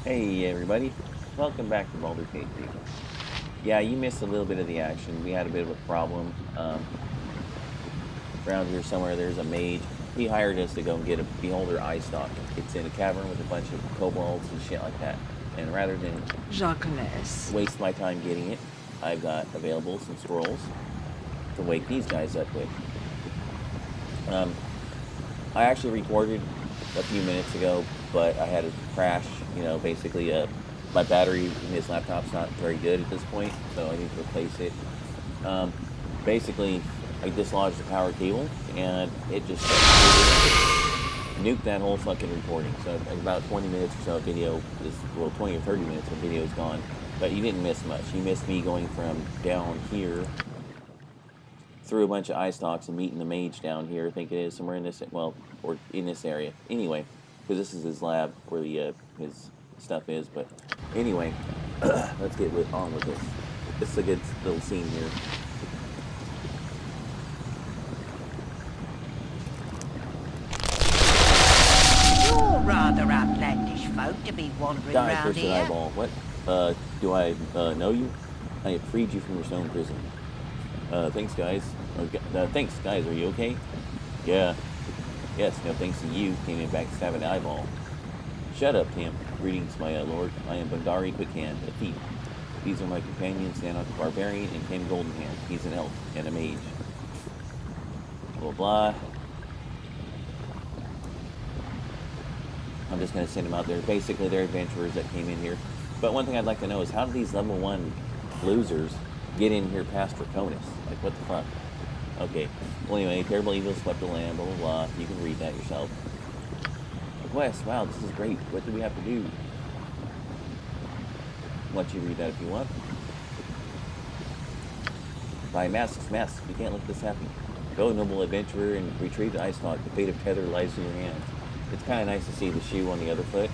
Hey everybody, welcome back to Baldur Cave. Yeah, you missed a little bit of the action. We had a bit of a problem. Around here somewhere there's a mage. He hired us to go and get a beholder eye stalk. It's in a cavern with a bunch of kobolds and shit like that. And rather than Jacques. waste my time getting it, I've got available some scrolls to wake these guys up with. I actually recorded a few minutes ago, but I had a crash. Basically, my battery in this laptop's not very good at this point, so I need to replace it. Basically, I dislodged the power cable, and it just nuked that whole fucking recording. So about 20 minutes or so of video, 20 or 30 minutes of video is gone. But you didn't miss much. You missed me going from down here through a bunch of eye stalks and meeting the mage down here. I think it is somewhere in this, or in this area. Anyway, because this is his lab where the his stuff is. But anyway, let's get on with this. It's a good little scene here. You're rather outlandish folk to be wandering Die, around cursed here. eyeball. What? Do I know you? I have freed you from your stone prison. Thanks, guys. Thanks, guys. Are you okay? Yeah. Yes, no thanks to you. Came in back to stab an eyeball. Shut up, Tim. Greetings, my lord. I am Bundari Quickhand, a thief. These are my companions, Nanok the Barbarian and Ken Goldenhand. He's an elf and a mage. Blah, blah. I'm just going to send them out there. Basically, they're adventurers that came in here. But one thing I'd like to know is how do these level 1 losers get in here past Draconis? Like, what the fuck? Okay. Well, anyway, terrible evil swept the land, blah, blah, blah. You can read that yourself. Quest. Wow, this is great. What do we have to do? I'll let you read that if you want. By masks. You can't let this happen. Go, noble adventurer, and retrieve the ice stalk. The fate of Tether lies in your hands. It's kind of nice to see the shoe on the other foot.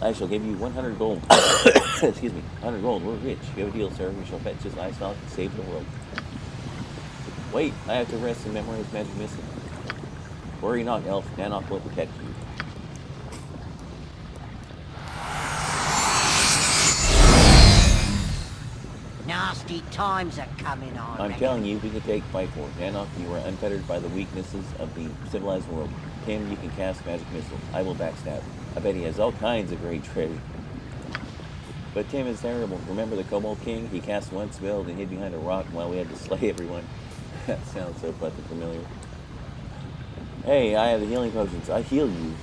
I shall give you 100 gold. Excuse me, 100 gold. We're rich. You have a deal, sir. We shall fetch this ice stalk and save the world. Wait, I have to rest and memorize magic missile. Worry not, elf. Nanok will protect you. Nasty times are coming on. I'm telling you, we can take fight for it. Nanok, you are unfettered by the weaknesses of the civilized world. Tim, you can cast magic missile. I will backstab. I bet he has all kinds of great treasure. But Tim is terrible. Remember the Kobold King? He cast one spell and hid behind a rock while we had to slay everyone. That sounds so fucking familiar. Hey, I have the healing potions. I heal you.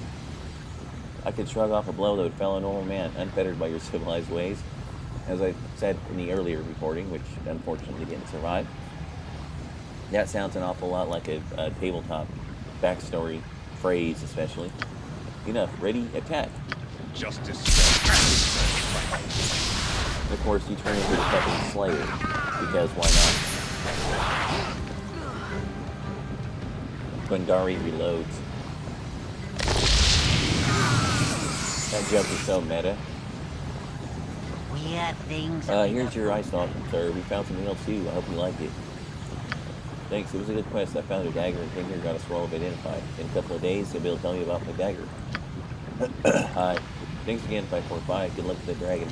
I could shrug off a blow that would fell a normal man, unfettered by your civilized ways. As I said in the earlier recording, which unfortunately didn't survive. That sounds an awful lot like a tabletop backstory phrase, especially. Enough. Ready? Attack. Justice. And of course, you turn into the fucking Slayer, because why not? Bundari reloads. That jump is so meta. Weird things. Here's your ice stalk, sir. We found something else too. I hope you like it. Thanks. It was a good quest. I found a dagger and came here, got a scroll of identified. In a couple of days, they'll be able to tell me about my dagger. Hi. Thanks again, 545. Good luck to the dragon.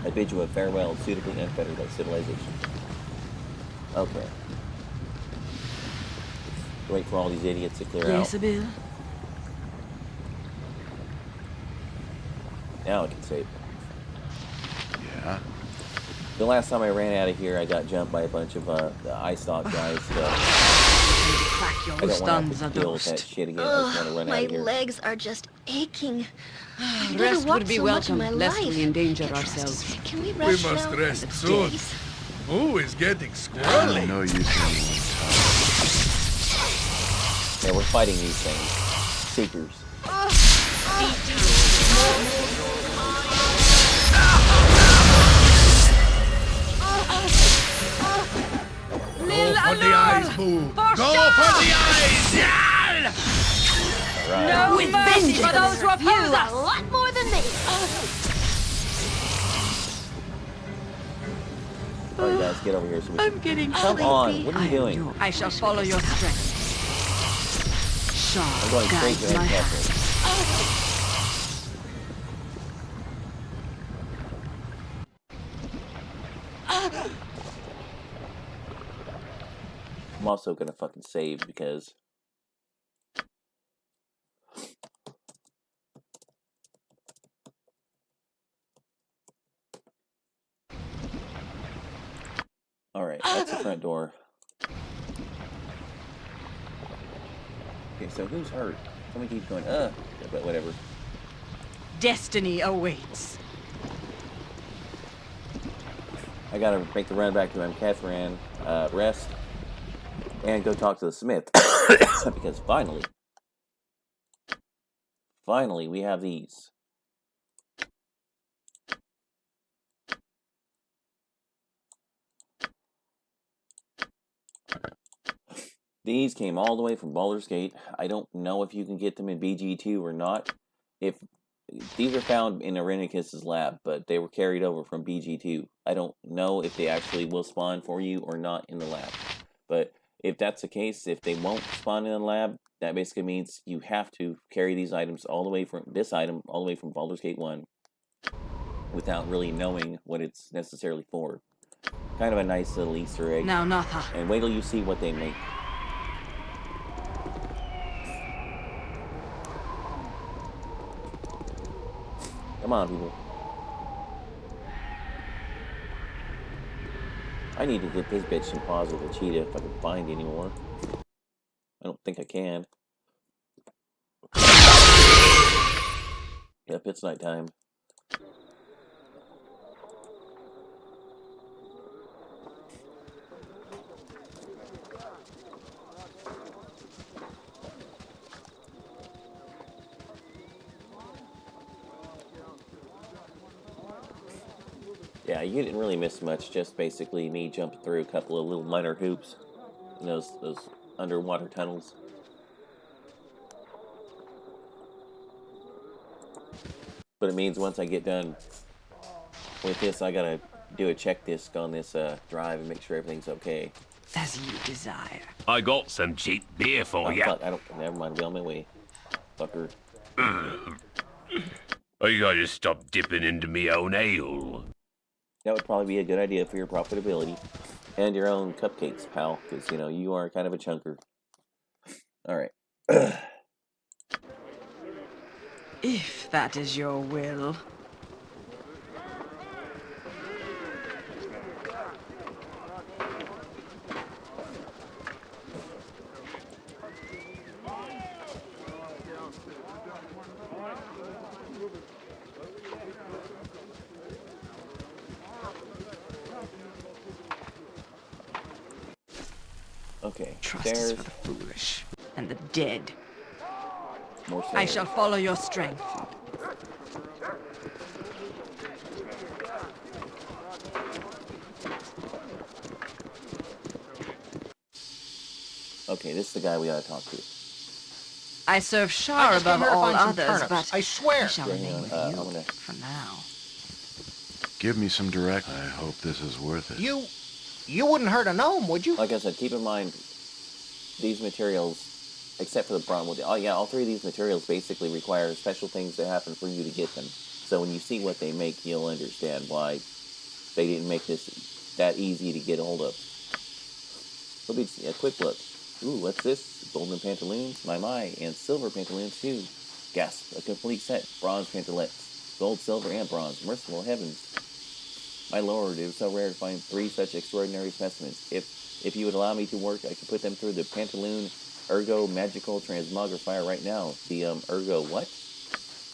I bid you a farewell, suitably unfettered by civilization. Okay. Wait for all these idiots to clear out. Jezebel. Now I can save. Yeah. The last time I ran out of here, I got jumped by a bunch of the ice stalk guys. So Crack I your don't want stuns to a have to deal with that dust. shit again. I just want to run My out of here. legs are just aching. I've never Rest walked would be so much in welcome, my lest life. we endanger Get dressed. ourselves. Can we We rush must now? rest It's soon. days. Who is getting I squirrely? know you can. Yeah, we're fighting these things. Seekers. Go for the eyes, boo! Go for the eyes! Yeah! Right. No With mercy vengeance. for those who You oppose a us. lot more than me. Alright guys, get over here so we can... I'm getting Come on, what are you doing? I shall follow your strength. I'm Sharp going straight to guides my that hand. castle. I'm also gonna fucking save because... Alright, that's the front door. Okay, so who's hurt? Someone keeps going, but whatever. Destiny awaits. I gotta make the run back to Catherine, rest, and go talk to the smith. Because finally, we have these. These came all the way from Baldur's Gate. I don't know if you can get them in BG2 or not. If these are found in Irenicus's lab, but they were carried over from BG2. I don't know if they actually will spawn for you or not in the lab. But if that's the case, if they won't spawn in the lab, that basically means you have to carry these items all the way from Baldur's Gate 1 without really knowing what it's necessarily for. Kind of a nice little Easter egg. Now, Natha. And wait till you see what they make. Come on, people. I need to get this bitch some paws with a cheetah if I can find any more. I don't think I can. Yep, it's nighttime. Yeah, you didn't really miss much, just basically me jumping through a couple of little minor hoops in those underwater tunnels. But it means once I get done with this, I gotta do a check disc on this drive and make sure everything's okay. As you desire. I got some cheap beer for you. Fuck, never mind, be on my way. Fucker. I gotta stop dipping into me own ale. That would probably be a good idea for your profitability. And your own cupcakes, pal. Because, you know, you are kind of a chunker. Alright. If that is your will. Okay, Trust is for the foolish and the dead. More I shall follow your strength. Okay, this is the guy we gotta talk to. I serve Shar above all others, but I swear. I shall remain with I'm you gonna... for now. Give me some direct. I hope this is worth it. You wouldn't hurt a gnome, would you? Like I said, keep in mind, these materials, except for the bronze, all three of these materials basically require special things to happen for you to get them. So when you see what they make, you'll understand why they didn't make this that easy to get a hold of. It'll be a quick look. Ooh, what's this? Golden pantaloons? My, and silver pantaloons too. Gasp, a complete set. Bronze pantalettes. Gold, silver, and bronze. Merciful heavens. My lord, it was so rare to find 3 such extraordinary specimens. If you would allow me to work, I could put them through the Pantaloon Ergo Magical Transmogrifier right now. The, Ergo what?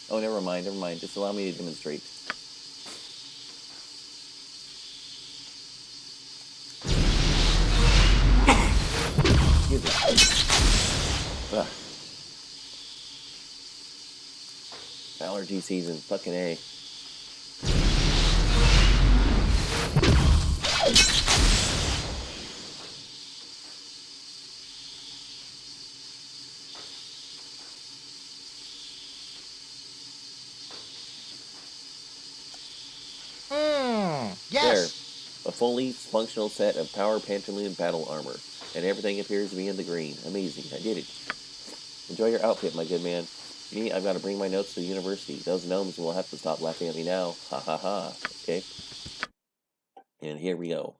Oh, never mind. Just allow me to demonstrate. Excuse me. Ugh. Allergy season. Fucking A. Yes. There. A fully functional set of power pantaloon battle armor. And everything appears to be in the green. Amazing. I did it. Enjoy your outfit, my good man. Me, I've got to bring my notes to the university. Those gnomes will have to stop laughing at me now. Ha ha ha. Okay? And here we go.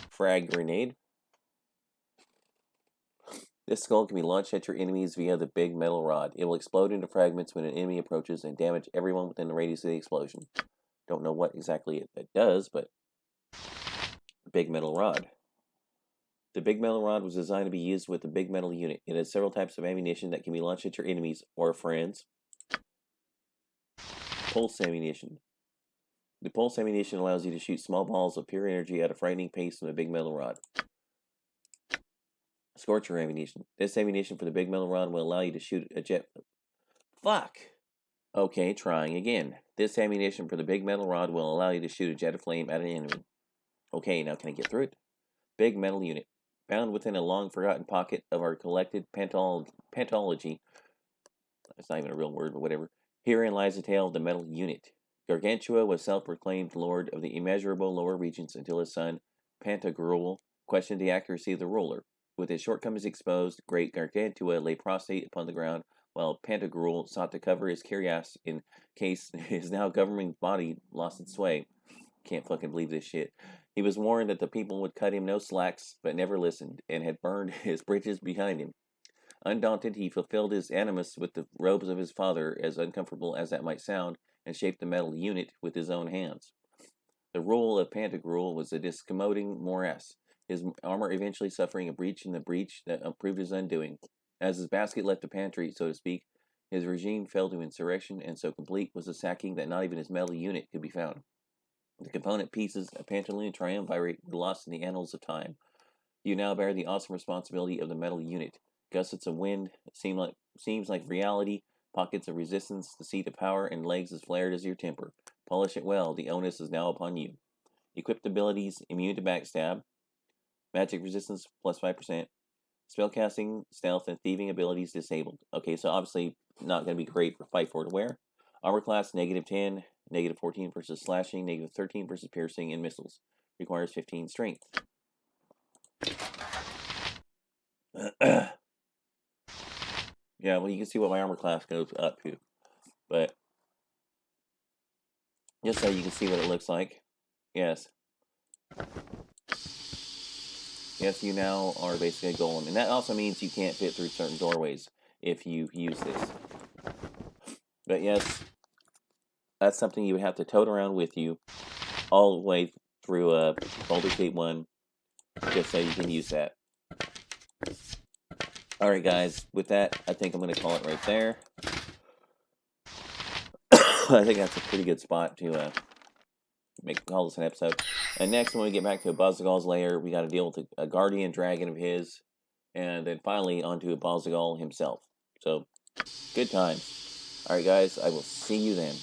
Frag grenade. This skull can be launched at your enemies via the big metal rod. It will explode into fragments when an enemy approaches and damage everyone within the radius of the explosion. Don't know what exactly it does, but big metal rod. The big metal rod was designed to be used with the big metal unit. It has several types of ammunition that can be launched at your enemies or friends. Pulse ammunition. The pulse ammunition allows you to shoot small balls of pure energy at a frightening pace from the big metal rod. Scorcher ammunition. This ammunition for the big metal rod will allow you to shoot a jet... Fuck! Okay, trying again. This ammunition for the big metal rod will allow you to shoot a jet of flame at an enemy. Okay, now can I get through it? Big metal unit. Found within a long-forgotten pocket of our collected pantology. That's not even a real word, but whatever. Herein lies the tale of the metal unit. Gargantua was self-proclaimed lord of the immeasurable lower regions until his son, Pantagruel, questioned the accuracy of the ruler. With his shortcomings exposed, great Gargantua lay prostrate upon the ground, while Pantagruel sought to cover his cuirass in case his now governing body lost its sway. Can't fucking believe this shit. He was warned that the people would cut him no slacks, but never listened, and had burned his bridges behind him. Undaunted, he fulfilled his animus with the robes of his father, as uncomfortable as that might sound, and shaped the metal unit with his own hands. The rule of Pantagruel was a discommoding morass, his armor eventually suffering a breach in the breach that proved his undoing. As his basket left the pantry, so to speak, his regime fell to insurrection, and so complete was the sacking that not even his metal unit could be found. The component pieces of Pantaloon triumvirate were lost in the annals of time. You now bear the awesome responsibility of the metal unit. Gussets of wind seems like reality, pockets of resistance, the seat of power, and legs as flared as your temper. Polish it well, the onus is now upon you. Equipped abilities, immune to backstab, magic resistance plus 5%, spellcasting, stealth, and thieving abilities disabled. Okay, so obviously not going to be great for Fight for to wear. Armor class, -10, -14 versus slashing, -13 versus piercing and missiles. Requires 15 strength. Yeah, well, you can see what my armor class goes up to. But just so you can see what it looks like. Yes. Yes, you now are basically a golem. And that also means you can't fit through certain doorways if you use this. But yes, that's something you would have to tote around with you all the way through Baldur's Gate 1, just so you can use that. Alright guys, with that, I think I'm going to call it right there. I think that's a pretty good spot to call this an episode. And next, when we get back to Bazaghal's lair, we got to deal with a guardian dragon of his, and then finally onto Bazaghal himself. So, good times. Alright guys, I will see you then.